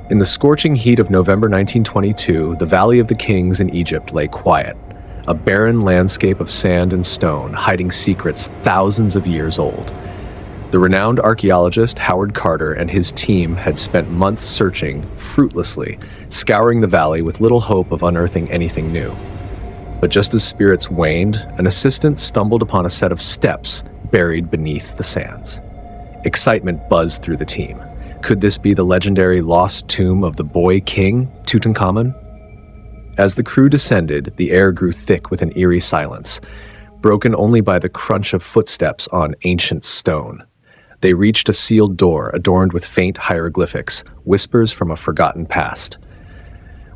In the scorching heat of November 1922, the Valley of the Kings in Egypt lay quiet, a barren landscape of sand and stone, hiding secrets thousands of years old. The renowned archaeologist Howard Carter and his team had spent months searching, fruitlessly, scouring the valley with little hope of unearthing anything new. But just as spirits waned, an assistant stumbled upon a set of steps buried beneath the sands. Excitement buzzed through the team. Could this be the legendary lost tomb of the boy king, Tutankhamun? As the crew descended, the air grew thick with an eerie silence, broken only by the crunch of footsteps on ancient stone. They reached a sealed door adorned with faint hieroglyphics, whispers from a forgotten past.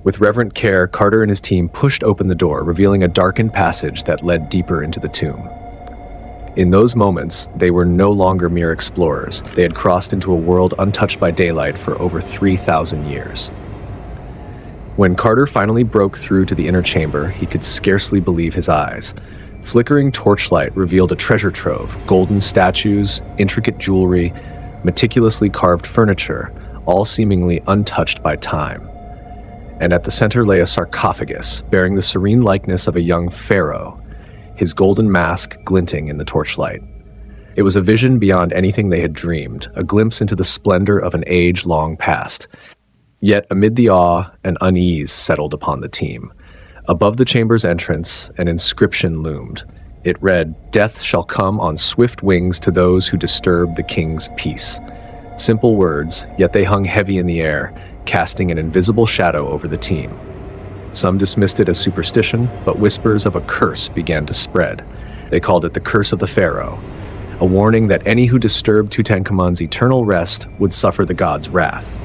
With reverent care, Carter and his team pushed open the door, revealing a darkened passage that led deeper into the tomb. In those moments, they were no longer mere explorers. They had crossed into a world untouched by daylight for over 3,000 years. When Carter finally broke through to the inner chamber, he could scarcely believe his eyes. Flickering torchlight revealed a treasure trove, golden statues, intricate jewelry, meticulously carved furniture, all seemingly untouched by time. And at the center lay a sarcophagus, bearing the serene likeness of a young pharaoh, his golden mask glinting in the torchlight. It was a vision beyond anything they had dreamed, a glimpse into the splendor of an age long past. Yet amid the awe, an unease settled upon the team. Above the chamber's entrance, an inscription loomed. It read, "Death shall come on swift wings to those who disturb the king's peace." Simple words, yet they hung heavy in the air, casting an invisible shadow over the team. Some dismissed it as superstition, but whispers of a curse began to spread. They called it the Curse of the Pharaoh, a warning that any who disturbed Tutankhamun's eternal rest would suffer the god's wrath.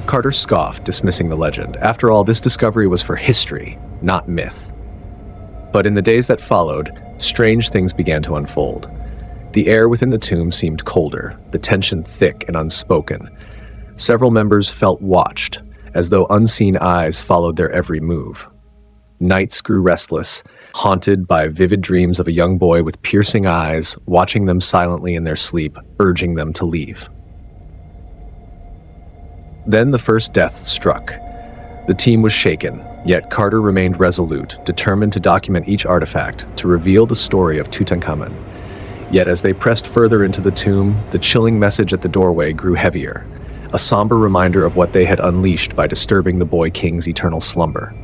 Carter scoffed, dismissing the legend. After all, this discovery was for history, not myth. But in the days that followed, strange things began to unfold. The air within the tomb seemed colder, the tension thick and unspoken. Several members felt watched, as though unseen eyes followed their every move. Nights grew restless, haunted by vivid dreams of a young boy with piercing eyes, watching them silently in their sleep, urging them to leave. Then the first death struck. The team was shaken, yet Carter remained resolute, determined to document each artifact, to reveal the story of Tutankhamun. Yet as they pressed further into the tomb, the chilling message at the doorway grew heavier, a somber reminder of what they had unleashed by disturbing the boy king's eternal slumber.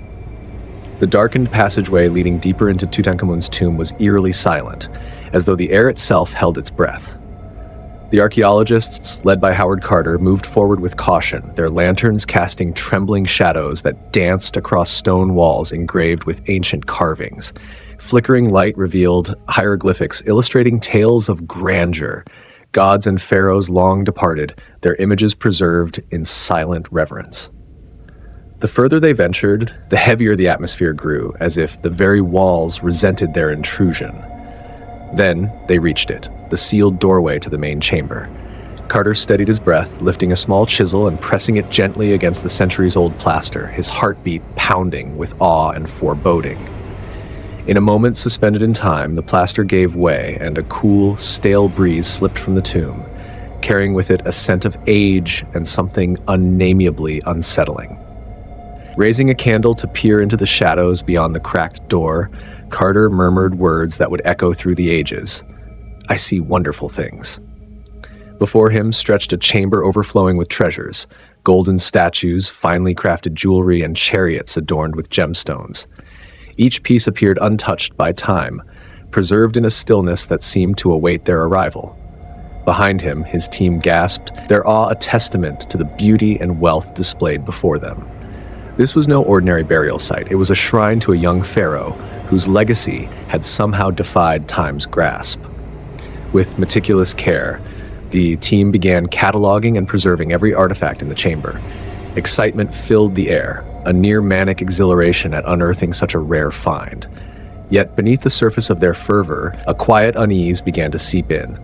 The darkened passageway leading deeper into Tutankhamun's tomb was eerily silent, as though the air itself held its breath. The archaeologists, led by Howard Carter, moved forward with caution, their lanterns casting trembling shadows that danced across stone walls engraved with ancient carvings. Flickering light revealed hieroglyphics illustrating tales of grandeur, gods and pharaohs long departed, their images preserved in silent reverence. The further they ventured, the heavier the atmosphere grew, as if the very walls resented their intrusion. Then they reached it, the sealed doorway to the main chamber. Carter steadied his breath, lifting a small chisel and pressing it gently against the centuries-old plaster, his heartbeat pounding with awe and foreboding. In a moment suspended in time, the plaster gave way and a cool, stale breeze slipped from the tomb, carrying with it a scent of age and something unnamably unsettling. Raising a candle to peer into the shadows beyond the cracked door, Carter murmured words that would echo through the ages. "I see wonderful things." Before him stretched a chamber overflowing with treasures, golden statues, finely crafted jewelry, and chariots adorned with gemstones. Each piece appeared untouched by time, preserved in a stillness that seemed to await their arrival. Behind him, his team gasped, their awe a testament to the beauty and wealth displayed before them. This was no ordinary burial site. It was a shrine to a young pharaoh whose legacy had somehow defied time's grasp. With meticulous care, the team began cataloging and preserving every artifact in the chamber. Excitement filled the air, a near-manic exhilaration at unearthing such a rare find. Yet beneath the surface of their fervor, a quiet unease began to seep in,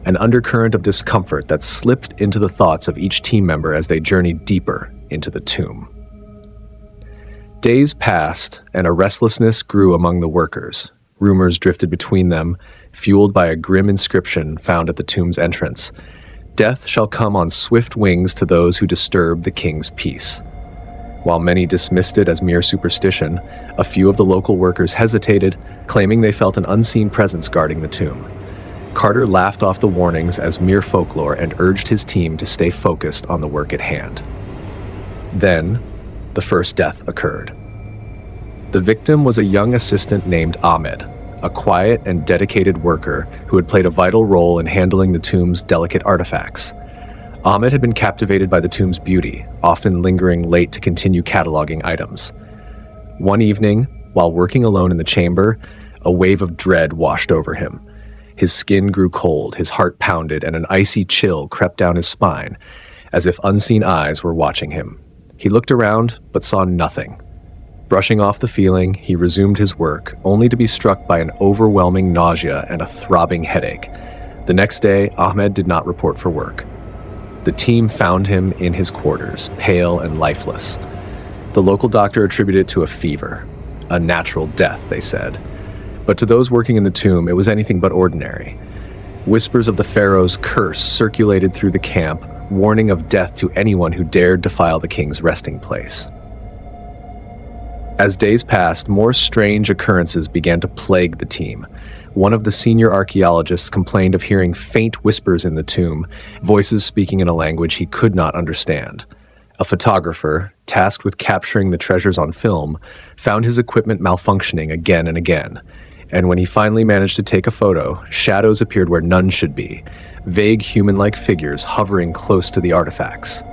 an undercurrent of discomfort that slipped into the thoughts of each team member as they journeyed deeper into the tomb. Days passed, and a restlessness grew among the workers. Rumors drifted between them, fueled by a grim inscription found at the tomb's entrance. Death shall come on swift wings to those who disturb the king's peace. While many dismissed it as mere superstition, a few of the local workers hesitated, claiming they felt an unseen presence guarding the tomb. Carter laughed off the warnings as mere folklore and urged his team to stay focused on the work at hand. Then, the first death occurred. The victim was a young assistant named Ahmed, a quiet and dedicated worker who had played a vital role in handling the tomb's delicate artifacts. Ahmed had been captivated by the tomb's beauty, often lingering late to continue cataloging items. One evening, while working alone in the chamber, a wave of dread washed over him. His skin grew cold, his heart pounded, and an icy chill crept down his spine, as if unseen eyes were watching him. He looked around, but saw nothing. Brushing off the feeling, he resumed his work, only to be struck by an overwhelming nausea and a throbbing headache. The next day, Ahmed did not report for work. The team found him in his quarters, pale and lifeless. The local doctor attributed it to a fever, a natural death, they said. But to those working in the tomb, it was anything but ordinary. Whispers of the Pharaoh's curse circulated through the camp, warning of death to anyone who dared defile the king's resting place. As days passed, more strange occurrences began to plague the team. One of the senior archaeologists complained of hearing faint whispers in the tomb, voices speaking in a language he could not understand. A photographer, tasked with capturing the treasures on film, found his equipment malfunctioning again and again. And when he finally managed to take a photo, shadows appeared where none should be, vague human-like figures hovering close to the artifacts.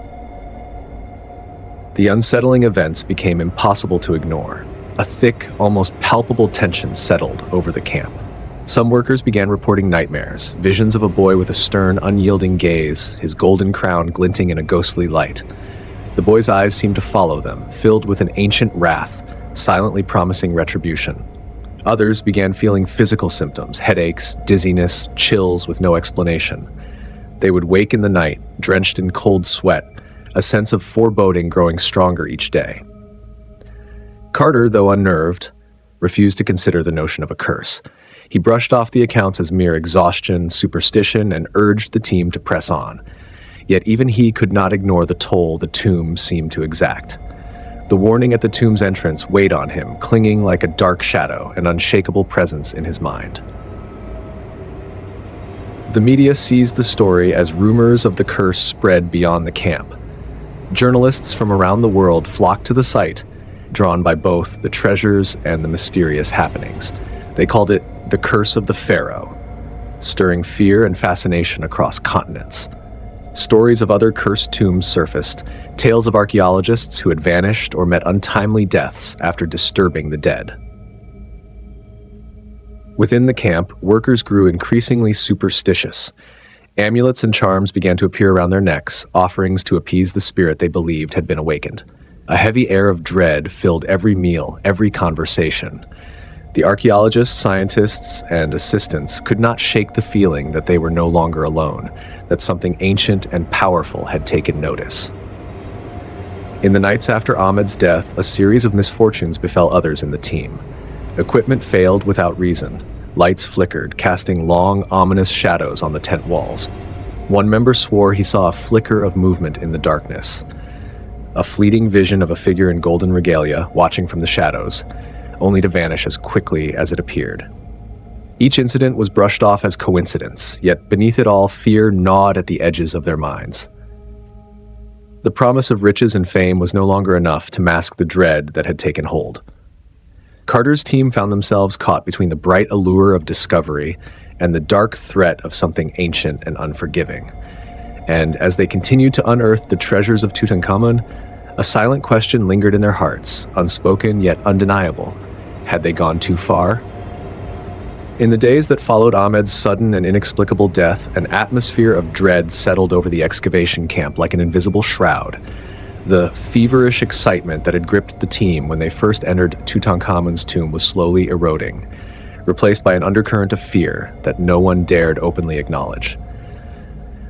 The unsettling events became impossible to ignore. A thick, almost palpable tension settled over the camp. Some workers began reporting nightmares, visions of a boy with a stern, unyielding gaze, his golden crown glinting in a ghostly light. The boy's eyes seemed to follow them, filled with an ancient wrath, silently promising retribution. Others began feeling physical symptoms, headaches, dizziness, chills with no explanation. They would wake in the night, drenched in cold sweat, a sense of foreboding growing stronger each day. Carter, though unnerved, refused to consider the notion of a curse. He brushed off the accounts as mere exhaustion, superstition, and urged the team to press on. Yet even he could not ignore the toll the tomb seemed to exact. The warning at the tomb's entrance weighed on him, clinging like a dark shadow, an unshakable presence in his mind. The media seized the story as rumors of the curse spread beyond the camp. Journalists from around the world flocked to the site, drawn by both the treasures and the mysterious happenings. They called it the Curse of the Pharaoh, stirring fear and fascination across continents. Stories of other cursed tombs surfaced, tales of archaeologists who had vanished or met untimely deaths after disturbing the dead. Within the camp, workers grew increasingly superstitious. Amulets and charms began to appear around their necks, offerings to appease the spirit they believed had been awakened. A heavy air of dread filled every meal, every conversation. The archaeologists, scientists, and assistants could not shake the feeling that they were no longer alone, that something ancient and powerful had taken notice. In the nights after Ahmed's death, a series of misfortunes befell others in the team. Equipment failed without reason. Lights flickered, casting long, ominous shadows on the tent walls. One member swore he saw a flicker of movement in the darkness. A fleeting vision of a figure in golden regalia, watching from the shadows, only to vanish as quickly as it appeared. Each incident was brushed off as coincidence, yet beneath it all, fear gnawed at the edges of their minds. The promise of riches and fame was no longer enough to mask the dread that had taken hold. Carter's team found themselves caught between the bright allure of discovery and the dark threat of something ancient and unforgiving. And as they continued to unearth the treasures of Tutankhamun, a silent question lingered in their hearts, unspoken yet undeniable. Had they gone too far? In the days that followed Ahmed's sudden and inexplicable death, an atmosphere of dread settled over the excavation camp like an invisible shroud. The feverish excitement that had gripped the team when they first entered Tutankhamun's tomb was slowly eroding, replaced by an undercurrent of fear that no one dared openly acknowledge.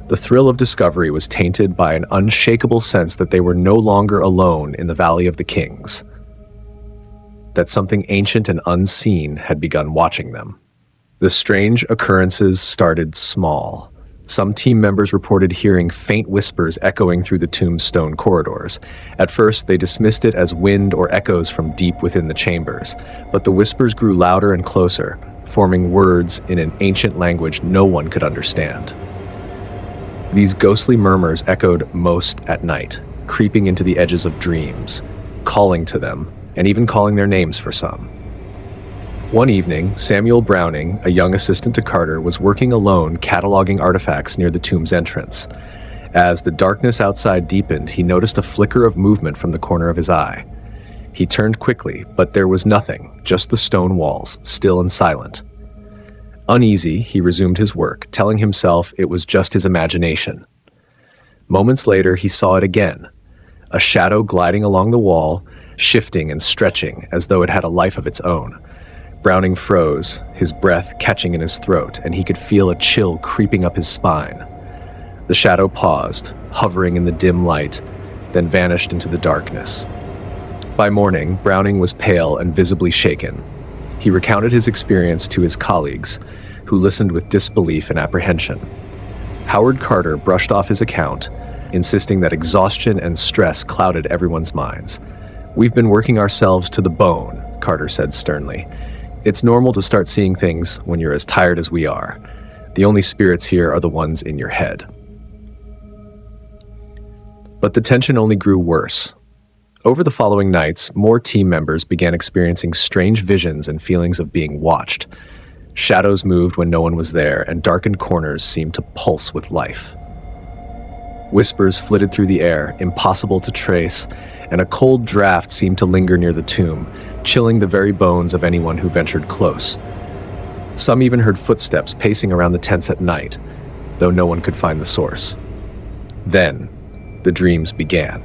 The thrill of discovery was tainted by an unshakable sense that they were no longer alone in the Valley of the Kings, that something ancient and unseen had begun watching them. The strange occurrences started small. Some team members reported hearing faint whispers echoing through the tomb's stone corridors. At first, they dismissed it as wind or echoes from deep within the chambers, but the whispers grew louder and closer, forming words in an ancient language no one could understand. These ghostly murmurs echoed most at night, creeping into the edges of dreams, calling to them, and even calling their names for some. One evening, Samuel Browning, a young assistant to Carter, was working alone cataloging artifacts near the tomb's entrance. As the darkness outside deepened, he noticed a flicker of movement from the corner of his eye. He turned quickly, but there was nothing, just the stone walls, still and silent. Uneasy, he resumed his work, telling himself it was just his imagination. Moments later, he saw it again, a shadow gliding along the wall, shifting and stretching as though it had a life of its own. Browning froze, his breath catching in his throat, and he could feel a chill creeping up his spine. The shadow paused, hovering in the dim light, then vanished into the darkness. By morning, Browning was pale and visibly shaken. He recounted his experience to his colleagues, who listened with disbelief and apprehension. Howard Carter brushed off his account, insisting that exhaustion and stress clouded everyone's minds. "We've been working ourselves to the bone," Carter said sternly. "It's normal to start seeing things when you're as tired as we are. The only spirits here are the ones in your head." But the tension only grew worse. Over the following nights, more team members began experiencing strange visions and feelings of being watched. Shadows moved when no one was there, and darkened corners seemed to pulse with life. Whispers flitted through the air, impossible to trace, and a cold draft seemed to linger near the tomb, chilling the very bones of anyone who ventured close. Some even heard footsteps pacing around the tents at night, though no one could find the source. Then, the dreams began.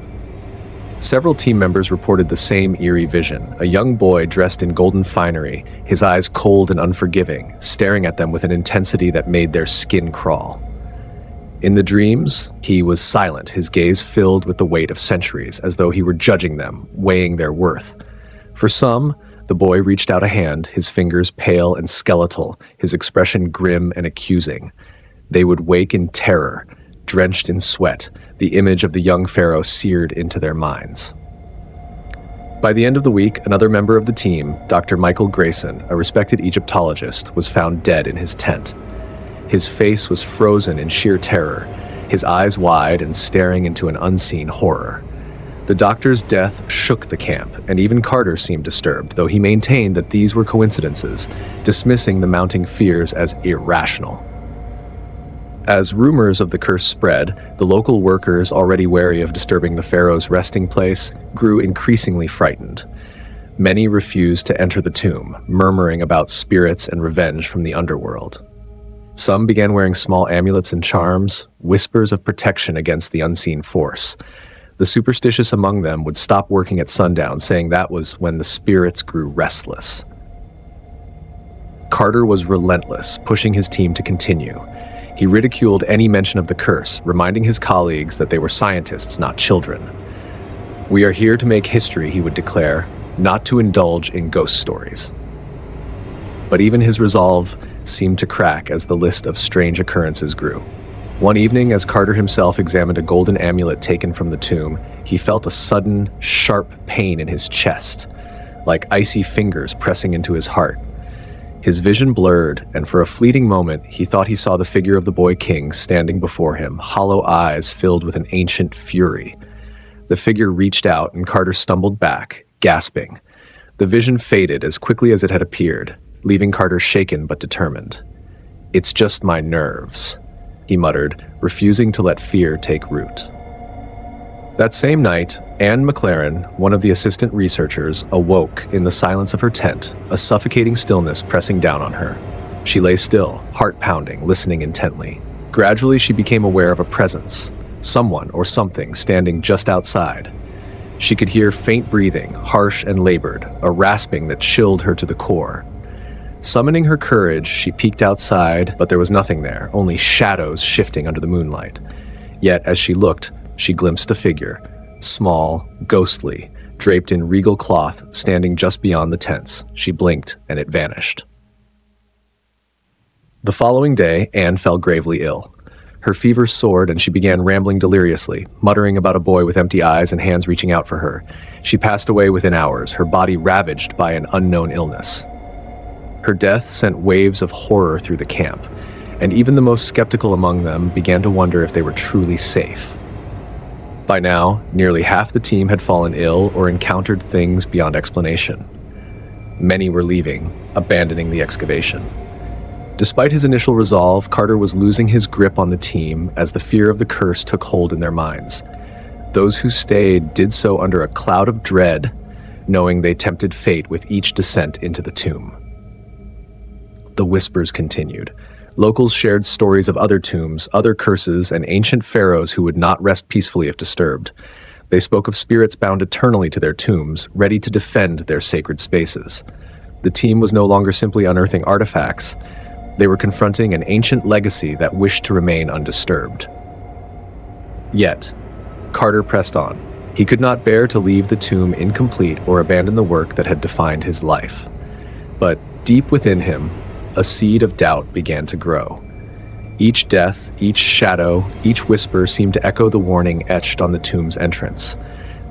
Several team members reported the same eerie vision, a young boy dressed in golden finery, his eyes cold and unforgiving, staring at them with an intensity that made their skin crawl. In the dreams, he was silent, his gaze filled with the weight of centuries, as though he were judging them, weighing their worth. For some, the boy reached out a hand, his fingers pale and skeletal, his expression grim and accusing. They would wake in terror, drenched in sweat, the image of the young pharaoh seared into their minds. By the end of the week, another member of the team, Dr. Michael Grayson, a respected Egyptologist, was found dead in his tent. His face was frozen in sheer terror, his eyes wide and staring into an unseen horror. The doctor's death shook the camp, and even Carter seemed disturbed, though he maintained that these were coincidences, dismissing the mounting fears as irrational. As rumors of the curse spread, the local workers, already wary of disturbing the pharaoh's resting place, grew increasingly frightened. Many refused to enter the tomb, murmuring about spirits and revenge from the underworld. Some began wearing small amulets and charms, whispers of protection against the unseen force. The superstitious among them would stop working at sundown, saying that was when the spirits grew restless. Carter was relentless, pushing his team to continue. He ridiculed any mention of the curse, reminding his colleagues that they were scientists, not children. "We are here to make history," he would declare, "not to indulge in ghost stories." But even his resolve seemed to crack as the list of strange occurrences grew. One evening, as Carter himself examined a golden amulet taken from the tomb, he felt a sudden, sharp pain in his chest, like icy fingers pressing into his heart. His vision blurred, and for a fleeting moment, he thought he saw the figure of the boy king standing before him, hollow eyes filled with an ancient fury. The figure reached out, and Carter stumbled back, gasping. The vision faded as quickly as it had appeared, leaving Carter shaken but determined. "It's just my nerves," he muttered, refusing to let fear take root. That same night, Anne McLaren, one of the assistant researchers, awoke in the silence of her tent, a suffocating stillness pressing down on her. She lay still, heart pounding, listening intently. Gradually, she became aware of a presence, someone or something standing just outside. She could hear faint breathing, harsh and labored, a rasping that chilled her to the core. Summoning her courage, she peeked outside, but there was nothing there, only shadows shifting under the moonlight. Yet, as she looked, she glimpsed a figure, small, ghostly, draped in regal cloth, standing just beyond the tents. She blinked, and it vanished. The following day, Anne fell gravely ill. Her fever soared and she began rambling deliriously, muttering about a boy with empty eyes and hands reaching out for her. She passed away within hours, her body ravaged by an unknown illness. Her death sent waves of horror through the camp, and even the most skeptical among them began to wonder if they were truly safe. By now, nearly half the team had fallen ill or encountered things beyond explanation. Many were leaving, abandoning the excavation. Despite his initial resolve, Carter was losing his grip on the team as the fear of the curse took hold in their minds. Those who stayed did so under a cloud of dread, knowing they tempted fate with each descent into the tomb. The whispers continued. Locals shared stories of other tombs, other curses, and ancient pharaohs who would not rest peacefully if disturbed. They spoke of spirits bound eternally to their tombs, ready to defend their sacred spaces. The team was no longer simply unearthing artifacts. They were confronting an ancient legacy that wished to remain undisturbed. Yet, Carter pressed on. He could not bear to leave the tomb incomplete or abandon the work that had defined his life. But deep within him, a seed of doubt began to grow. Each death, each shadow, each whisper seemed to echo the warning etched on the tomb's entrance.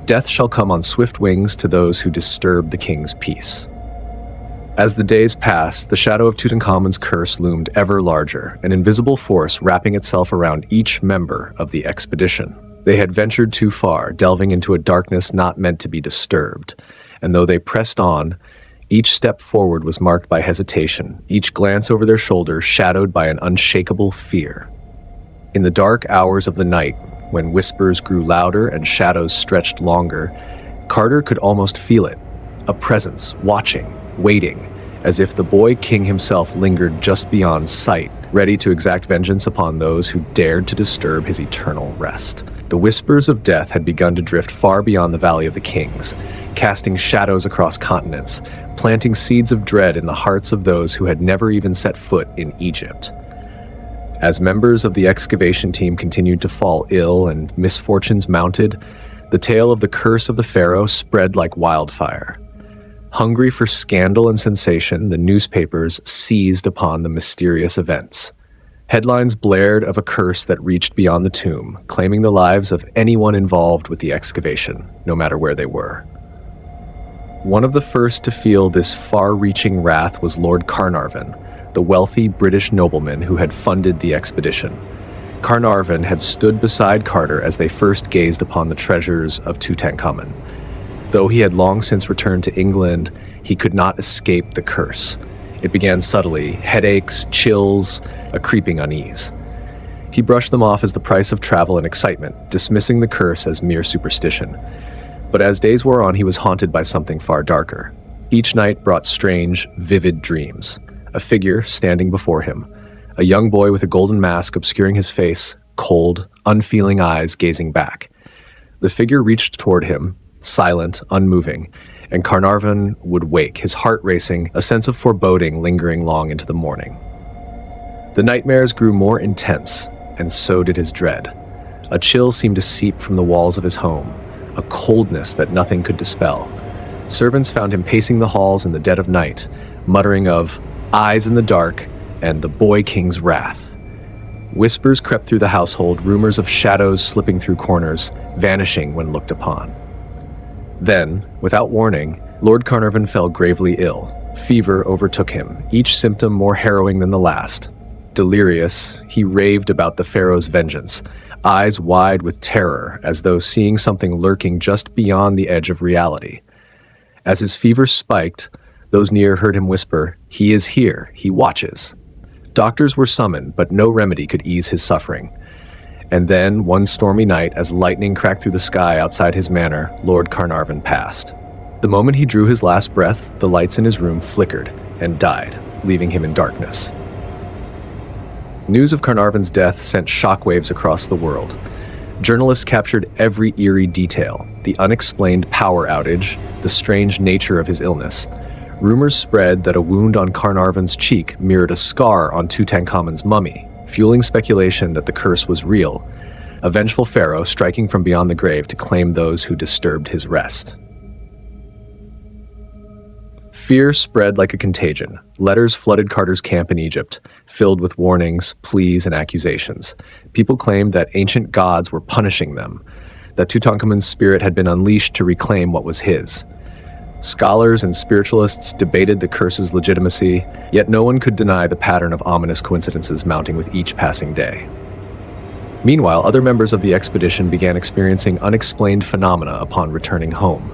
Death shall come on swift wings to those who disturb the king's peace. As the days passed, the shadow of Tutankhamun's curse loomed ever larger, an invisible force wrapping itself around each member of the expedition. They had ventured too far, delving into a darkness not meant to be disturbed. And though they pressed on, each step forward was marked by hesitation, each glance over their shoulder shadowed by an unshakable fear. In the dark hours of the night, when whispers grew louder and shadows stretched longer, Carter could almost feel it, a presence, watching, waiting, as if the boy king himself lingered just beyond sight, ready to exact vengeance upon those who dared to disturb his eternal rest. The whispers of death had begun to drift far beyond the Valley of the Kings, casting shadows across continents, planting seeds of dread in the hearts of those who had never even set foot in Egypt. As members of the excavation team continued to fall ill and misfortunes mounted, the tale of the curse of the pharaoh spread like wildfire. Hungry for scandal and sensation, the newspapers seized upon the mysterious events. Headlines blared of a curse that reached beyond the tomb, claiming the lives of anyone involved with the excavation, no matter where they were. One of the first to feel this far-reaching wrath was Lord Carnarvon, the wealthy British nobleman who had funded the expedition. Carnarvon had stood beside Carter as they first gazed upon the treasures of Tutankhamun. Though he had long since returned to England, he could not escape the curse. It began subtly, headaches, chills, a creeping unease. He brushed them off as the price of travel and excitement, dismissing the curse as mere superstition. But as days wore on, he was haunted by something far darker. Each night brought strange, vivid dreams. A figure standing before him, a young boy with a golden mask obscuring his face, cold, unfeeling eyes gazing back. The figure reached toward him, silent, unmoving, and Carnarvon would wake, his heart racing, a sense of foreboding lingering long into the morning. The nightmares grew more intense, and so did his dread. A chill seemed to seep from the walls of his home, a coldness that nothing could dispel. Servants found him pacing the halls in the dead of night, muttering of eyes in the dark and the boy king's wrath. Whispers crept through the household, rumors of shadows slipping through corners, vanishing when looked upon. Then, without warning, Lord Carnarvon fell gravely ill. Fever overtook him, each symptom more harrowing than the last. Delirious, he raved about the pharaoh's vengeance, eyes wide with terror as though seeing something lurking just beyond the edge of reality. As his fever spiked, those near heard him whisper, "He is here, he watches." Doctors were summoned, but no remedy could ease his suffering. And then, one stormy night, as lightning cracked through the sky outside his manor, Lord Carnarvon passed. The moment he drew his last breath, the lights in his room flickered and died, leaving him in darkness. News of Carnarvon's death sent shockwaves across the world. Journalists captured every eerie detail, the unexplained power outage, the strange nature of his illness. Rumors spread that a wound on Carnarvon's cheek mirrored a scar on Tutankhamun's mummy, fueling speculation that the curse was real, a vengeful pharaoh striking from beyond the grave to claim those who disturbed his rest. Fear spread like a contagion. Letters flooded Carter's camp in Egypt, filled with warnings, pleas, and accusations. People claimed that ancient gods were punishing them, that Tutankhamun's spirit had been unleashed to reclaim what was his. Scholars and spiritualists debated the curse's legitimacy, yet no one could deny the pattern of ominous coincidences mounting with each passing day. Meanwhile, other members of the expedition began experiencing unexplained phenomena upon returning home.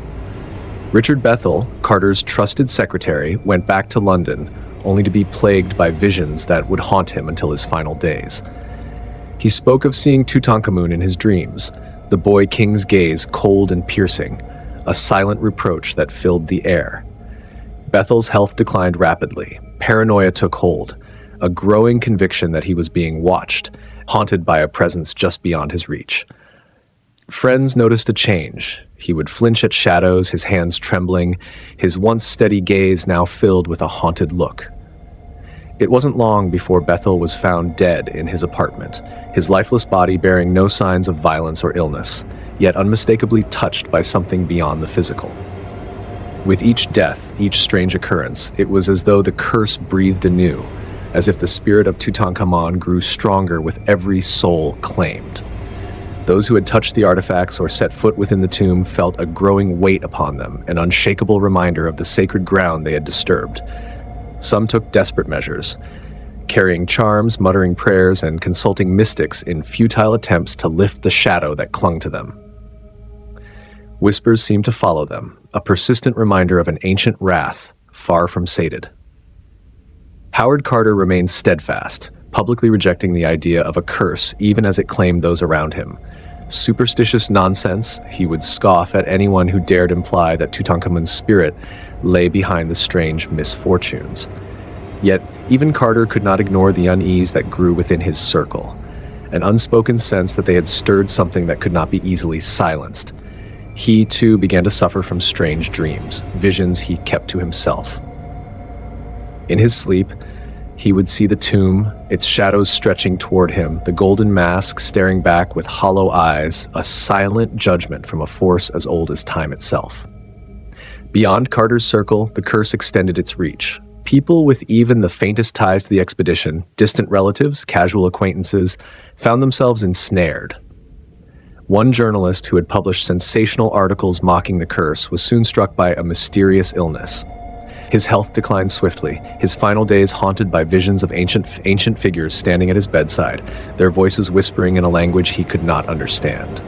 Richard Bethel, Carter's trusted secretary, went back to London, only to be plagued by visions that would haunt him until his final days. He spoke of seeing Tutankhamun in his dreams, the boy king's gaze cold and piercing, a silent reproach that filled the air. Bethel's health declined rapidly. Paranoia took hold, a growing conviction that he was being watched, haunted by a presence just beyond his reach. Friends noticed a change. He would flinch at shadows, his hands trembling, his once steady gaze now filled with a haunted look. It wasn't long before Bethel was found dead in his apartment, his lifeless body bearing no signs of violence or illness, yet unmistakably touched by something beyond the physical. With each death, each strange occurrence, it was as though the curse breathed anew, as if the spirit of Tutankhamun grew stronger with every soul claimed. Those who had touched the artifacts or set foot within the tomb felt a growing weight upon them, an unshakable reminder of the sacred ground they had disturbed. Some took desperate measures, carrying charms, muttering prayers, and consulting mystics in futile attempts to lift the shadow that clung to them. Whispers seemed to follow them, a persistent reminder of an ancient wrath, far from sated. Howard Carter remained steadfast, publicly rejecting the idea of a curse even as it claimed those around him. Superstitious nonsense, he would scoff at anyone who dared imply that Tutankhamun's spirit lay behind the strange misfortunes. Yet, even Carter could not ignore the unease that grew within his circle, an unspoken sense that they had stirred something that could not be easily silenced. He, too, began to suffer from strange dreams, visions he kept to himself. In his sleep, he would see the tomb, its shadows stretching toward him, the golden mask staring back with hollow eyes, a silent judgment from a force as old as time itself. Beyond Carter's circle, the curse extended its reach. People with even the faintest ties to the expedition, distant relatives, casual acquaintances, found themselves ensnared. One journalist who had published sensational articles mocking the curse was soon struck by a mysterious illness. His health declined swiftly, his final days haunted by visions of ancient figures standing at his bedside, their voices whispering in a language he could not understand.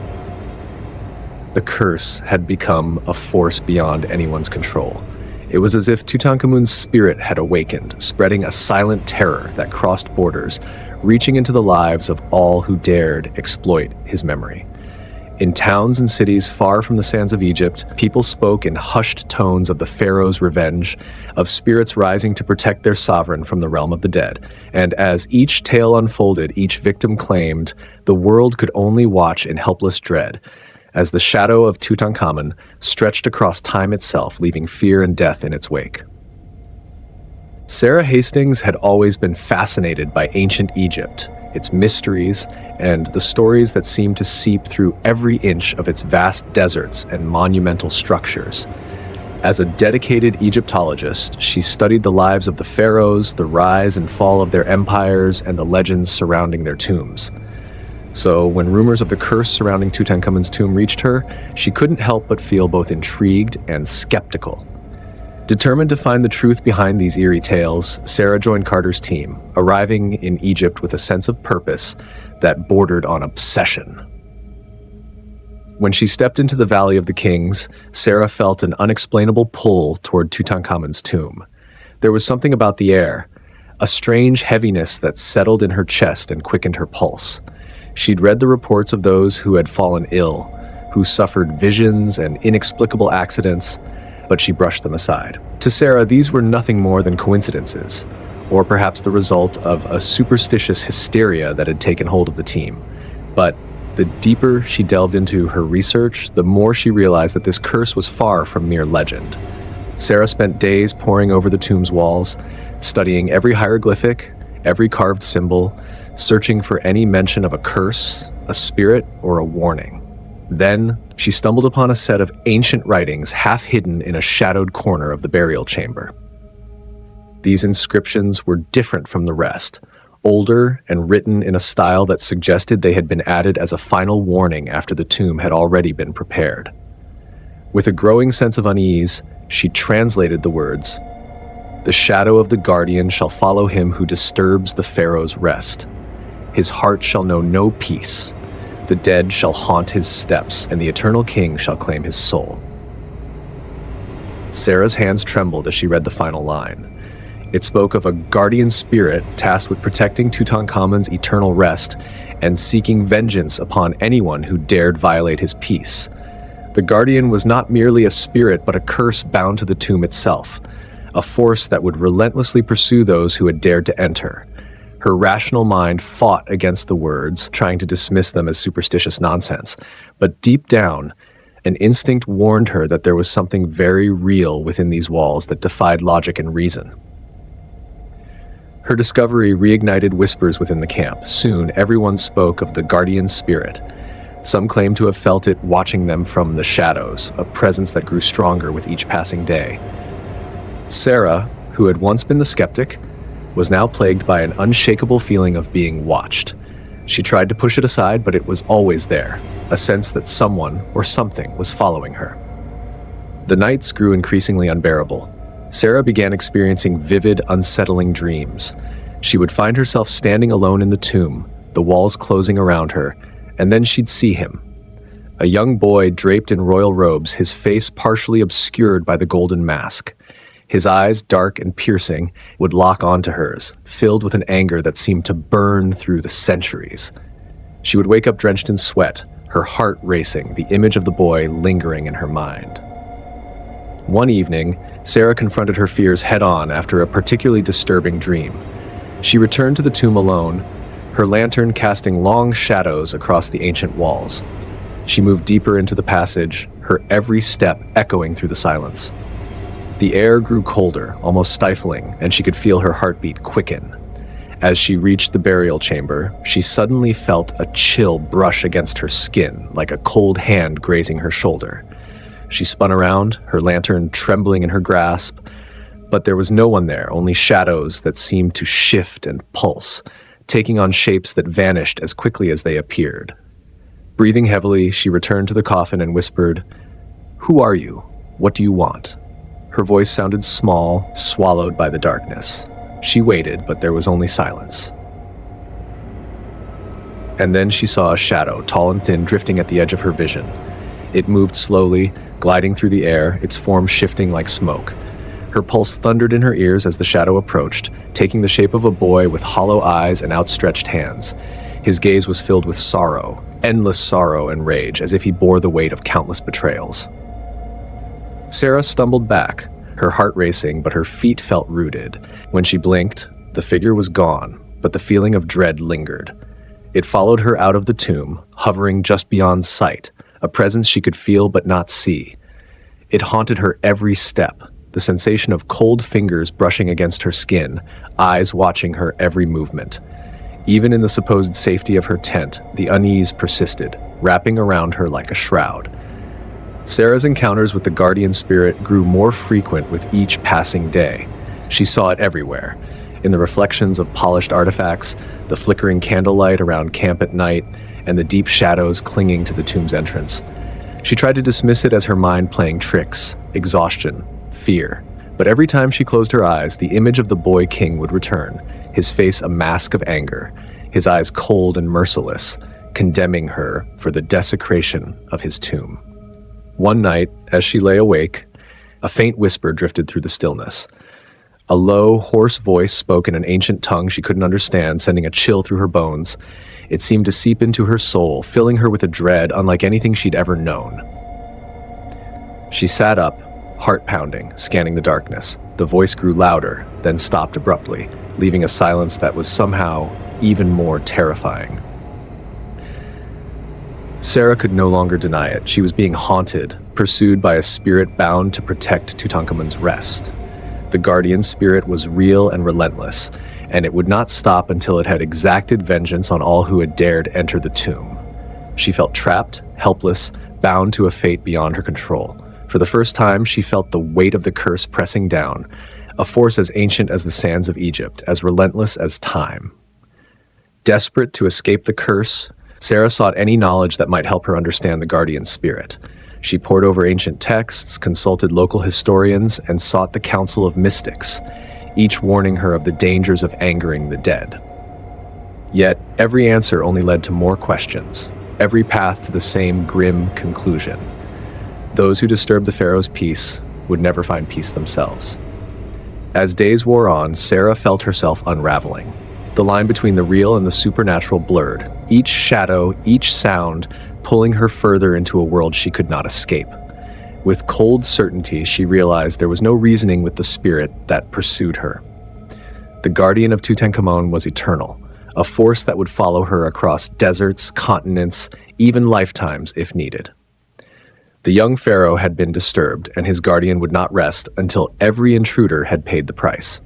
The curse had become a force beyond anyone's control. It was as if Tutankhamun's spirit had awakened, spreading a silent terror that crossed borders, reaching into the lives of all who dared exploit his memory. In towns and cities far from the sands of Egypt, people spoke in hushed tones of the Pharaoh's revenge, of spirits rising to protect their sovereign from the realm of the dead. And as each tale unfolded, each victim claimed, the world could only watch in helpless dread, as the shadow of Tutankhamun stretched across time itself, leaving fear and death in its wake. Sarah Hastings had always been fascinated by ancient Egypt, its mysteries, and the stories that seemed to seep through every inch of its vast deserts and monumental structures. As a dedicated Egyptologist, she studied the lives of the pharaohs, the rise and fall of their empires, and the legends surrounding their tombs. So when rumors of the curse surrounding Tutankhamun's tomb reached her, she couldn't help but feel both intrigued and skeptical. Determined to find the truth behind these eerie tales, Sarah joined Carter's team, arriving in Egypt with a sense of purpose that bordered on obsession. When she stepped into the Valley of the Kings, Sarah felt an unexplainable pull toward Tutankhamun's tomb. There was something about the air, a strange heaviness that settled in her chest and quickened her pulse. She'd read the reports of those who had fallen ill, who suffered visions and inexplicable accidents, but she brushed them aside. To Sarah, these were nothing more than coincidences, or perhaps the result of a superstitious hysteria that had taken hold of the team. But the deeper she delved into her research, the more she realized that this curse was far from mere legend. Sarah spent days poring over the tomb's walls, studying every hieroglyphic, every carved symbol, searching for any mention of a curse, a spirit, or a warning. Then she stumbled upon a set of ancient writings half hidden in a shadowed corner of the burial chamber. These inscriptions were different from the rest, older and written in a style that suggested they had been added as a final warning after the tomb had already been prepared. With a growing sense of unease, she translated the words, "The shadow of the guardian shall follow him who disturbs the Pharaoh's rest. His heart shall know no peace. The dead shall haunt his steps, and the eternal king shall claim his soul." Sarah's hands trembled as she read the final line. It spoke of a guardian spirit tasked with protecting Tutankhamun's eternal rest and seeking vengeance upon anyone who dared violate his peace. The guardian was not merely a spirit, but a curse bound to the tomb itself, a force that would relentlessly pursue those who had dared to enter. Her rational mind fought against the words, trying to dismiss them as superstitious nonsense. But deep down, an instinct warned her that there was something very real within these walls that defied logic and reason. Her discovery reignited whispers within the camp. Soon, everyone spoke of the guardian spirit. Some claimed to have felt it watching them from the shadows, a presence that grew stronger with each passing day. Sarah, who had once been the skeptic, was now plagued by an unshakable feeling of being watched. She tried to push it aside, but it was always there, a sense that someone or something was following her. The nights grew increasingly unbearable. Sarah began experiencing vivid, unsettling dreams. She would find herself standing alone in the tomb, the walls closing around her, and then she'd see him. A young boy draped in royal robes, his face partially obscured by the golden mask. His eyes, dark and piercing, would lock onto hers, filled with an anger that seemed to burn through the centuries. She would wake up drenched in sweat, her heart racing, the image of the boy lingering in her mind. One evening, Sarah confronted her fears head-on after a particularly disturbing dream. She returned to the tomb alone, her lantern casting long shadows across the ancient walls. She moved deeper into the passage, her every step echoing through the silence. The air grew colder, almost stifling, and she could feel her heartbeat quicken. As she reached the burial chamber, she suddenly felt a chill brush against her skin, like a cold hand grazing her shoulder. She spun around, her lantern trembling in her grasp, but there was no one there, only shadows that seemed to shift and pulse, taking on shapes that vanished as quickly as they appeared. Breathing heavily, she returned to the coffin and whispered, "Who are you? What do you want?" Her voice sounded small, swallowed by the darkness. She waited, but there was only silence. And then she saw a shadow, tall and thin, drifting at the edge of her vision. It moved slowly, gliding through the air, its form shifting like smoke. Her pulse thundered in her ears as the shadow approached, taking the shape of a boy with hollow eyes and outstretched hands. His gaze was filled with sorrow, endless sorrow and rage, as if he bore the weight of countless betrayals. Sarah stumbled back, her heart racing, but her feet felt rooted. When she blinked, the figure was gone, but the feeling of dread lingered. It followed her out of the tomb, hovering just beyond sight, a presence she could feel but not see. It haunted her every step, the sensation of cold fingers brushing against her skin, eyes watching her every movement. Even in the supposed safety of her tent, the unease persisted, wrapping around her like a shroud. Sarah's encounters with the guardian spirit grew more frequent with each passing day. She saw it everywhere, in the reflections of polished artifacts, the flickering candlelight around camp at night, and the deep shadows clinging to the tomb's entrance. She tried to dismiss it as her mind playing tricks, exhaustion, fear. But every time she closed her eyes, the image of the boy king would return, his face a mask of anger, his eyes cold and merciless, condemning her for the desecration of his tomb. One night, as she lay awake, a faint whisper drifted through the stillness. A low, hoarse voice spoke in an ancient tongue she couldn't understand, sending a chill through her bones. It seemed to seep into her soul, filling her with a dread unlike anything she'd ever known. She sat up, heart pounding, scanning the darkness. The voice grew louder, then stopped abruptly, leaving a silence that was somehow even more terrifying. Sarah could no longer deny it. She was being haunted, pursued by a spirit bound to protect Tutankhamun's rest. The guardian spirit was real and relentless, and it would not stop until it had exacted vengeance on all who had dared enter the tomb. She felt trapped, helpless, bound to a fate beyond her control. For the first time, she felt the weight of the curse pressing down, a force as ancient as the sands of Egypt, as relentless as time. Desperate to escape the curse, Sarah sought any knowledge that might help her understand the guardian spirit. She pored over ancient texts, consulted local historians, and sought the counsel of mystics, each warning her of the dangers of angering the dead. Yet, every answer only led to more questions, every path to the same grim conclusion. Those who disturbed the pharaoh's peace would never find peace themselves. As days wore on, Sarah felt herself unraveling. The line between the real and the supernatural blurred, each shadow, each sound, pulling her further into a world she could not escape. With cold certainty, she realized there was no reasoning with the spirit that pursued her. The guardian of Tutankhamun was eternal, a force that would follow her across deserts, continents, even lifetimes if needed. The young pharaoh had been disturbed, and his guardian would not rest until every intruder had paid the price.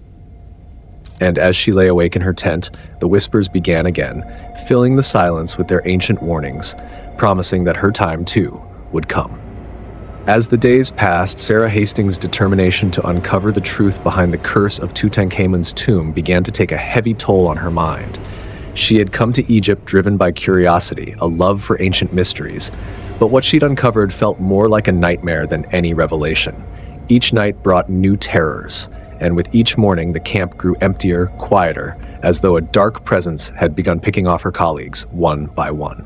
And as she lay awake in her tent, the whispers began again, filling the silence with their ancient warnings, promising that her time, too, would come. As the days passed, Sarah Hastings' determination to uncover the truth behind the curse of Tutankhamun's tomb began to take a heavy toll on her mind. She had come to Egypt driven by curiosity, a love for ancient mysteries, but what she'd uncovered felt more like a nightmare than any revelation. Each night brought new terrors, and with each morning the camp grew emptier, quieter, as though a dark presence had begun picking off her colleagues one by one.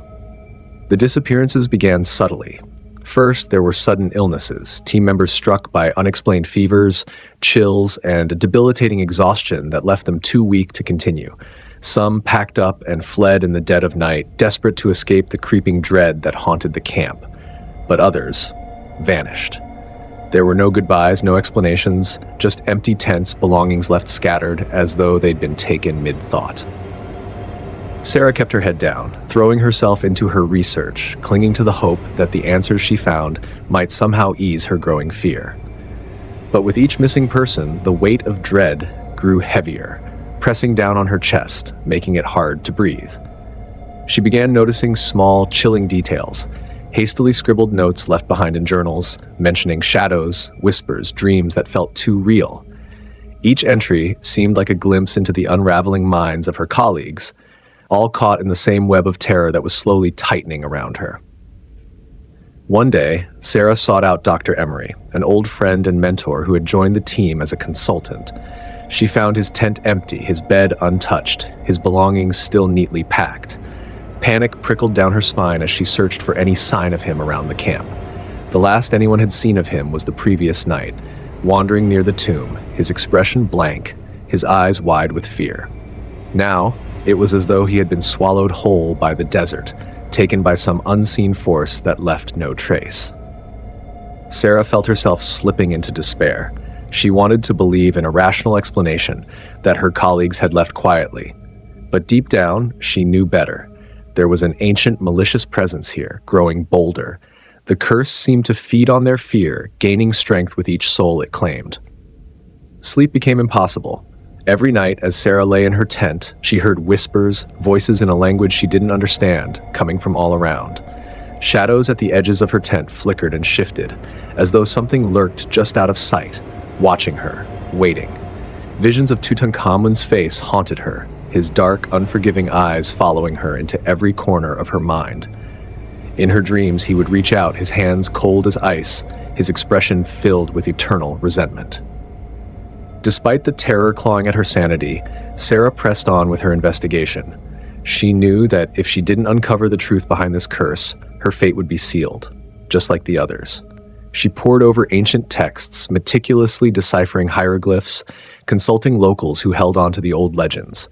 The disappearances began subtly. First, there were sudden illnesses, team members struck by unexplained fevers, chills, and a debilitating exhaustion that left them too weak to continue. Some packed up and fled in the dead of night, desperate to escape the creeping dread that haunted the camp. But others vanished. There were no goodbyes, no explanations, just empty tents, belongings left scattered as though they'd been taken mid-thought. Sarah kept her head down, throwing herself into her research, clinging to the hope that the answers she found might somehow ease her growing fear. But with each missing person, the weight of dread grew heavier, pressing down on her chest, making it hard to breathe. She began noticing small, chilling details, hastily scribbled notes left behind in journals, mentioning shadows, whispers, dreams that felt too real. Each entry seemed like a glimpse into the unraveling minds of her colleagues, all caught in the same web of terror that was slowly tightening around her. One day, Sarah sought out Dr. Emery, an old friend and mentor who had joined the team as a consultant. She found his tent empty, his bed untouched, his belongings still neatly packed. Panic prickled down her spine as she searched for any sign of him around the camp. The last anyone had seen of him was the previous night, wandering near the tomb, his expression blank, his eyes wide with fear. Now, it was as though he had been swallowed whole by the desert, taken by some unseen force that left no trace. Sarah felt herself slipping into despair. She wanted to believe in a rational explanation that her colleagues had left quietly. But deep down, she knew better. There was an ancient, malicious presence here, growing bolder. The curse seemed to feed on their fear, gaining strength with each soul it claimed. Sleep became impossible. Every night, as Sarah lay in her tent, she heard whispers, voices in a language she didn't understand, coming from all around. Shadows at the edges of her tent flickered and shifted, as though something lurked just out of sight, watching her, waiting. Visions of Tutankhamun's face haunted her, his dark, unforgiving eyes following her into every corner of her mind. In her dreams, he would reach out, his hands cold as ice, his expression filled with eternal resentment. Despite the terror clawing at her sanity, Sarah pressed on with her investigation. She knew that if she didn't uncover the truth behind this curse, her fate would be sealed, just like the others. She pored over ancient texts, meticulously deciphering hieroglyphs, consulting locals who held on to the old legends.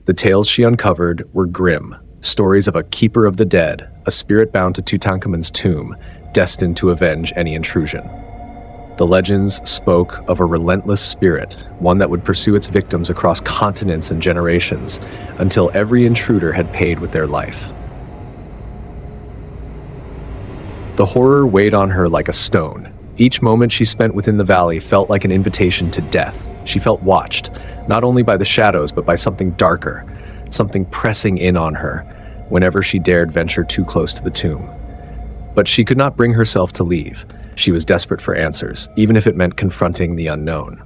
The tales she uncovered were grim, stories of a keeper of the dead, a spirit bound to Tutankhamun's tomb, destined to avenge any intrusion. The legends spoke of a relentless spirit, one that would pursue its victims across continents and generations, until every intruder had paid with their life. The horror weighed on her like a stone. Each moment she spent within the valley felt like an invitation to death. She felt watched, not only by the shadows, but by something darker, something pressing in on her whenever she dared venture too close to the tomb. But she could not bring herself to leave. She was desperate for answers, even if it meant confronting the unknown.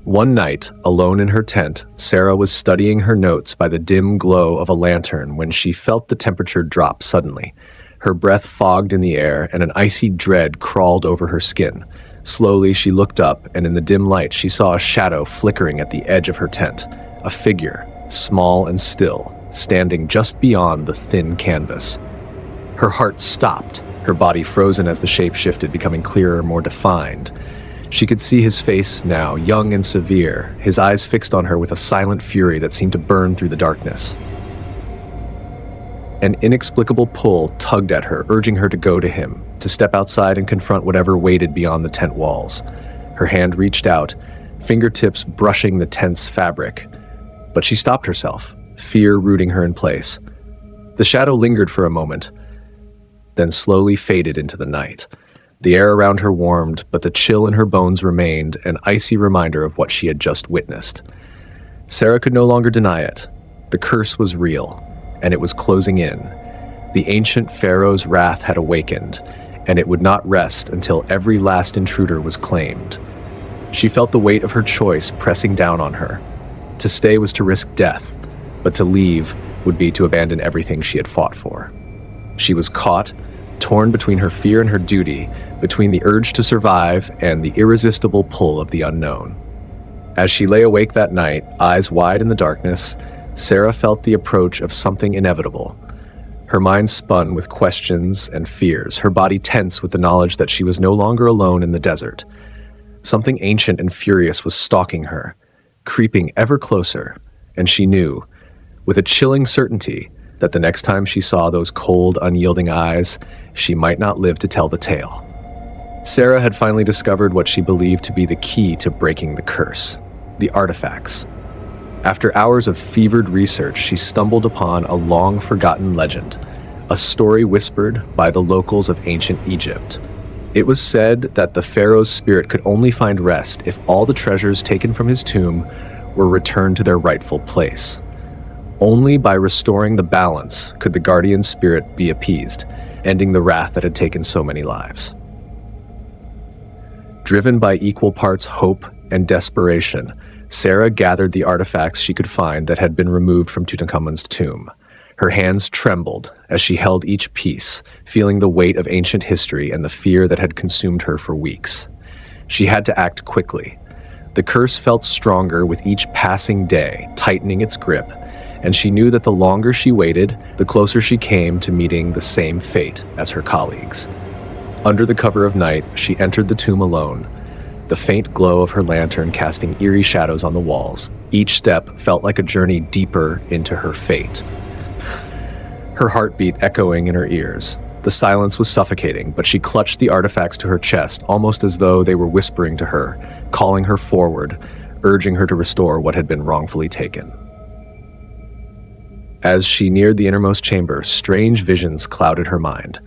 One night, alone in her tent, Sarah was studying her notes by the dim glow of a lantern when she felt the temperature drop suddenly. Her breath fogged in the air, and an icy dread crawled over her skin. Slowly, she looked up, and in the dim light, she saw a shadow flickering at the edge of her tent. A figure, small and still, standing just beyond the thin canvas. Her heart stopped, her body frozen as the shape shifted, becoming clearer, more defined. She could see his face now, young and severe, his eyes fixed on her with a silent fury that seemed to burn through the darkness. An inexplicable pull tugged at her, urging her to go to him, to step outside and confront whatever waited beyond the tent walls. Her hand reached out, fingertips brushing the tent's fabric. But she stopped herself, fear rooting her in place. The shadow lingered for a moment, then slowly faded into the night. The air around her warmed, but the chill in her bones remained, an icy reminder of what she had just witnessed. Sarah could no longer deny it. The curse was real, and it was closing in. The ancient Pharaoh's wrath had awakened, and it would not rest until every last intruder was claimed. She felt the weight of her choice pressing down on her. To stay was to risk death, but to leave would be to abandon everything she had fought for. She was caught, torn between her fear and her duty, between the urge to survive and the irresistible pull of the unknown. As she lay awake that night, eyes wide in the darkness, Sarah felt the approach of something inevitable. Her mind spun with questions and fears, her body tense with the knowledge that she was no longer alone in the desert. Something ancient and furious was stalking her, creeping ever closer, and she knew, with a chilling certainty, that the next time she saw those cold, unyielding eyes, she might not live to tell the tale. Sarah had finally discovered what she believed to be the key to breaking the curse: the artifacts. After hours of fevered research, she stumbled upon a long-forgotten legend, a story whispered by the locals of ancient Egypt. It was said that the pharaoh's spirit could only find rest if all the treasures taken from his tomb were returned to their rightful place. Only by restoring the balance could the guardian spirit be appeased, ending the wrath that had taken so many lives. Driven by equal parts hope and desperation, Sarah gathered the artifacts she could find that had been removed from Tutankhamun's tomb. Her hands trembled as she held each piece, feeling the weight of ancient history and the fear that had consumed her for weeks. She had to act quickly. The curse felt stronger with each passing day, tightening its grip, and she knew that the longer she waited, the closer she came to meeting the same fate as her colleagues. Under the cover of night, she entered the tomb alone, the faint glow of her lantern casting eerie shadows on the walls. Each step felt like a journey deeper into her fate. Her heartbeat echoing in her ears. The silence was suffocating, but she clutched the artifacts to her chest, almost as though they were whispering to her, calling her forward, urging her to restore what had been wrongfully taken. As she neared the innermost chamber, strange visions clouded her mind.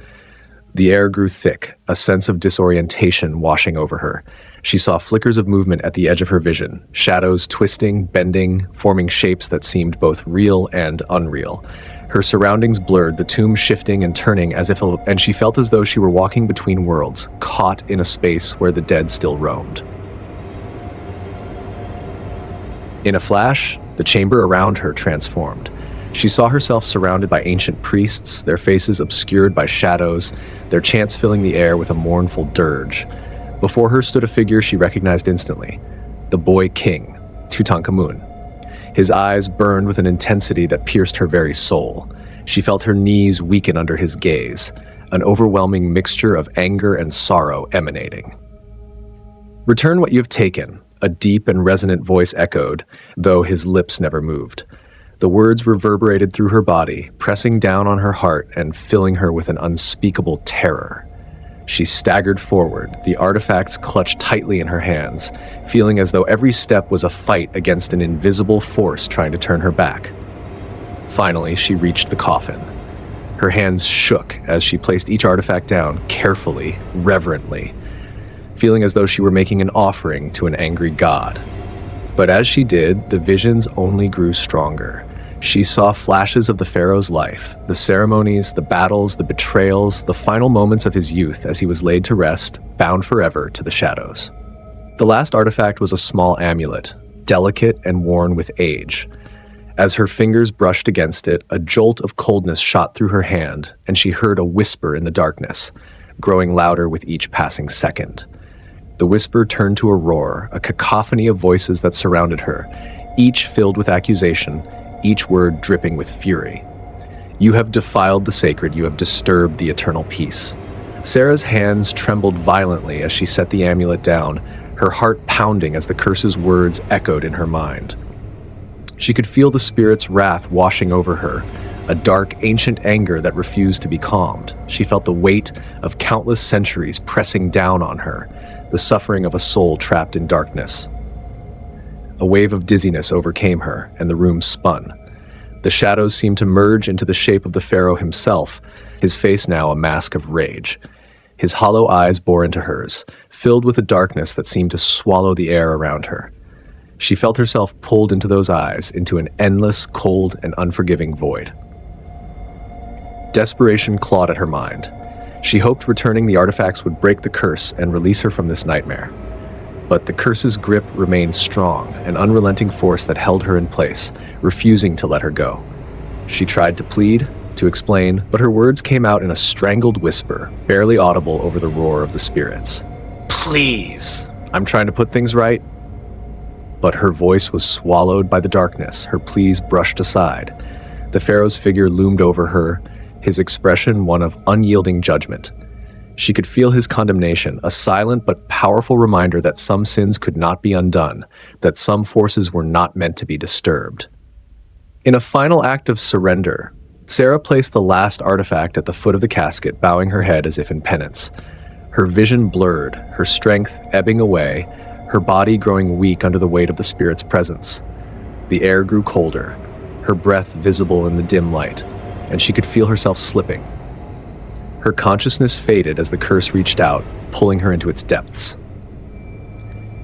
The air grew thick, a sense of disorientation washing over her. She saw flickers of movement at the edge of her vision, shadows twisting, bending, forming shapes that seemed both real and unreal. Her surroundings blurred, the tomb shifting and turning and she felt as though she were walking between worlds, caught in a space where the dead still roamed. In a flash, the chamber around her transformed. She saw herself surrounded by ancient priests, their faces obscured by shadows, their chants filling the air with a mournful dirge. Before her stood a figure she recognized instantly, the boy king, Tutankhamun. His eyes burned with an intensity that pierced her very soul. She felt her knees weaken under his gaze, an overwhelming mixture of anger and sorrow emanating. "Return what you have taken," a deep and resonant voice echoed, though his lips never moved. The words reverberated through her body, pressing down on her heart and filling her with an unspeakable terror. She staggered forward, the artifacts clutched tightly in her hands, feeling as though every step was a fight against an invisible force trying to turn her back. Finally, she reached the coffin. Her hands shook as she placed each artifact down, carefully, reverently, feeling as though she were making an offering to an angry god. But as she did, the visions only grew stronger. She saw flashes of the pharaoh's life, the ceremonies, the battles, the betrayals, the final moments of his youth as he was laid to rest, bound forever to the shadows. The last artifact was a small amulet, delicate and worn with age. As her fingers brushed against it, a jolt of coldness shot through her hand, and she heard a whisper in the darkness, growing louder with each passing second. The whisper turned to a roar, a cacophony of voices that surrounded her, each filled with accusation, each word dripping with fury. "You have defiled the sacred, you have disturbed the eternal peace." Sarah's hands trembled violently as she set the amulet down, her heart pounding as the curse's words echoed in her mind. She could feel the spirit's wrath washing over her, a dark, ancient anger that refused to be calmed. She felt the weight of countless centuries pressing down on her, the suffering of a soul trapped in darkness. A wave of dizziness overcame her, and the room spun. The shadows seemed to merge into the shape of the pharaoh himself, his face now a mask of rage. His hollow eyes bore into hers, filled with a darkness that seemed to swallow the air around her. She felt herself pulled into those eyes, into an endless, cold, and unforgiving void. Desperation clawed at her mind. She hoped returning the artifacts would break the curse and release her from this nightmare. But the curse's grip remained strong, an unrelenting force that held her in place, refusing to let her go. She tried to plead, to explain, but her words came out in a strangled whisper, barely audible over the roar of the spirits. "Please, I'm trying to put things right." But her voice was swallowed by the darkness, her pleas brushed aside. The pharaoh's figure loomed over her, his expression one of unyielding judgment. She could feel his condemnation, a silent but powerful reminder that some sins could not be undone, that some forces were not meant to be disturbed. In a final act of surrender, Sarah placed the last artifact at the foot of the casket, bowing her head as if in penance. Her vision blurred, her strength ebbing away, her body growing weak under the weight of the spirit's presence. The air grew colder, her breath visible in the dim light, and she could feel herself slipping. Her consciousness faded as the curse reached out, pulling her into its depths.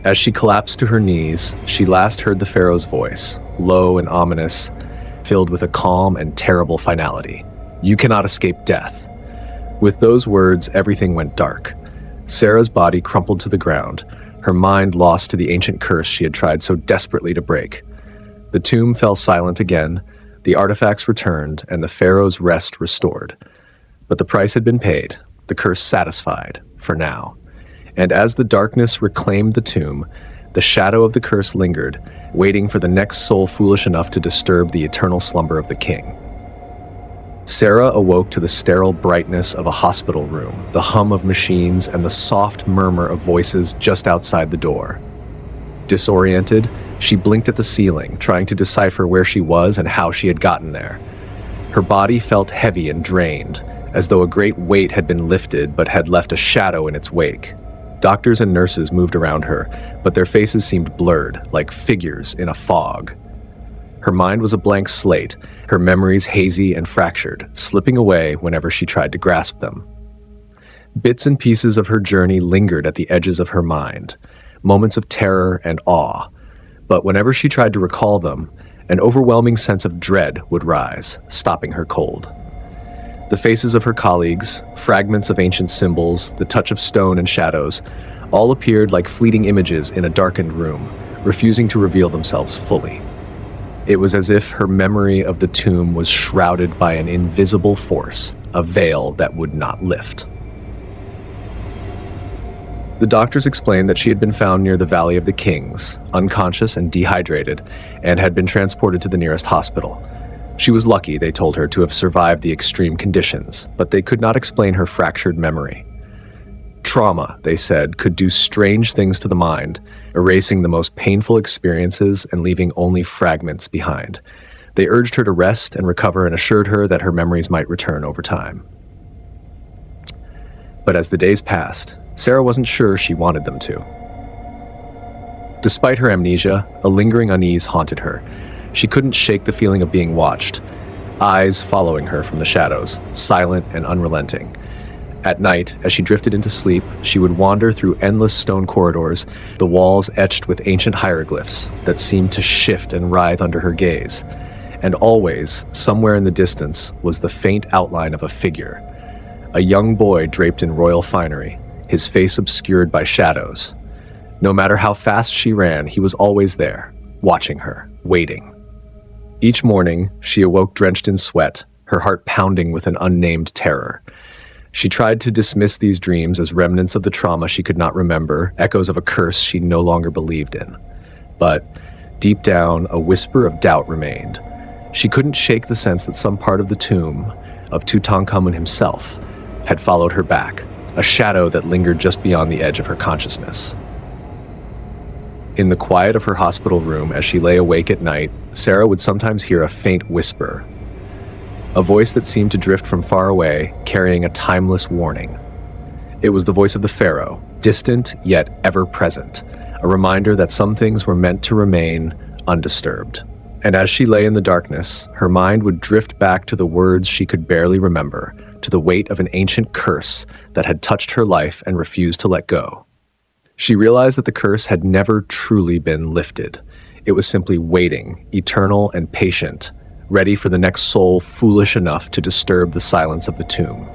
As she collapsed to her knees, she last heard the pharaoh's voice, low and ominous, filled with a calm and terrible finality. "You cannot escape death." With those words, everything went dark. Sarah's body crumpled to the ground, her mind lost to the ancient curse she had tried so desperately to break. The tomb fell silent again, the artifacts returned, and the pharaoh's rest restored. But the price had been paid, the curse satisfied, for now. And as the darkness reclaimed the tomb, the shadow of the curse lingered, waiting for the next soul foolish enough to disturb the eternal slumber of the king. Sarah awoke to the sterile brightness of a hospital room, the hum of machines, and the soft murmur of voices just outside the door. Disoriented, she blinked at the ceiling, trying to decipher where she was and how she had gotten there. Her body felt heavy and drained, as though a great weight had been lifted but had left a shadow in its wake. Doctors and nurses moved around her, but their faces seemed blurred, like figures in a fog. Her mind was a blank slate, her memories hazy and fractured, slipping away whenever she tried to grasp them. Bits and pieces of her journey lingered at the edges of her mind, moments of terror and awe, but whenever she tried to recall them, an overwhelming sense of dread would rise, stopping her cold. The faces of her colleagues, fragments of ancient symbols, the touch of stone and shadows, all appeared like fleeting images in a darkened room, refusing to reveal themselves fully. It was as if her memory of the tomb was shrouded by an invisible force, a veil that would not lift. The doctors explained that she had been found near the Valley of the Kings, unconscious and dehydrated, and had been transported to the nearest hospital. She was lucky, they told her, to have survived the extreme conditions, but they could not explain her fractured memory. Trauma, they said, could do strange things to the mind, erasing the most painful experiences and leaving only fragments behind. They urged her to rest and recover and assured her that her memories might return over time. But as the days passed, Sarah wasn't sure she wanted them to. Despite her amnesia, a lingering unease haunted her. She couldn't shake the feeling of being watched, eyes following her from the shadows, silent and unrelenting. At night, as she drifted into sleep, she would wander through endless stone corridors, the walls etched with ancient hieroglyphs that seemed to shift and writhe under her gaze. And always, somewhere in the distance, was the faint outline of a figure. A young boy draped in royal finery, his face obscured by shadows. No matter how fast she ran, he was always there, watching her, waiting. Each morning, she awoke drenched in sweat, her heart pounding with an unnamed terror. She tried to dismiss these dreams as remnants of the trauma she could not remember, echoes of a curse she no longer believed in. But deep down, a whisper of doubt remained. She couldn't shake the sense that some part of the tomb of Tutankhamun himself had followed her back, a shadow that lingered just beyond the edge of her consciousness. In the quiet of her hospital room, as she lay awake at night, Sarah would sometimes hear a faint whisper, a voice that seemed to drift from far away, carrying a timeless warning. It was the voice of the Pharaoh, distant yet ever present, a reminder that some things were meant to remain undisturbed. And as she lay in the darkness, her mind would drift back to the words she could barely remember, to the weight of an ancient curse that had touched her life and refused to let go. She realized that the curse had never truly been lifted. It was simply waiting, eternal and patient, ready for the next soul foolish enough to disturb the silence of the tomb.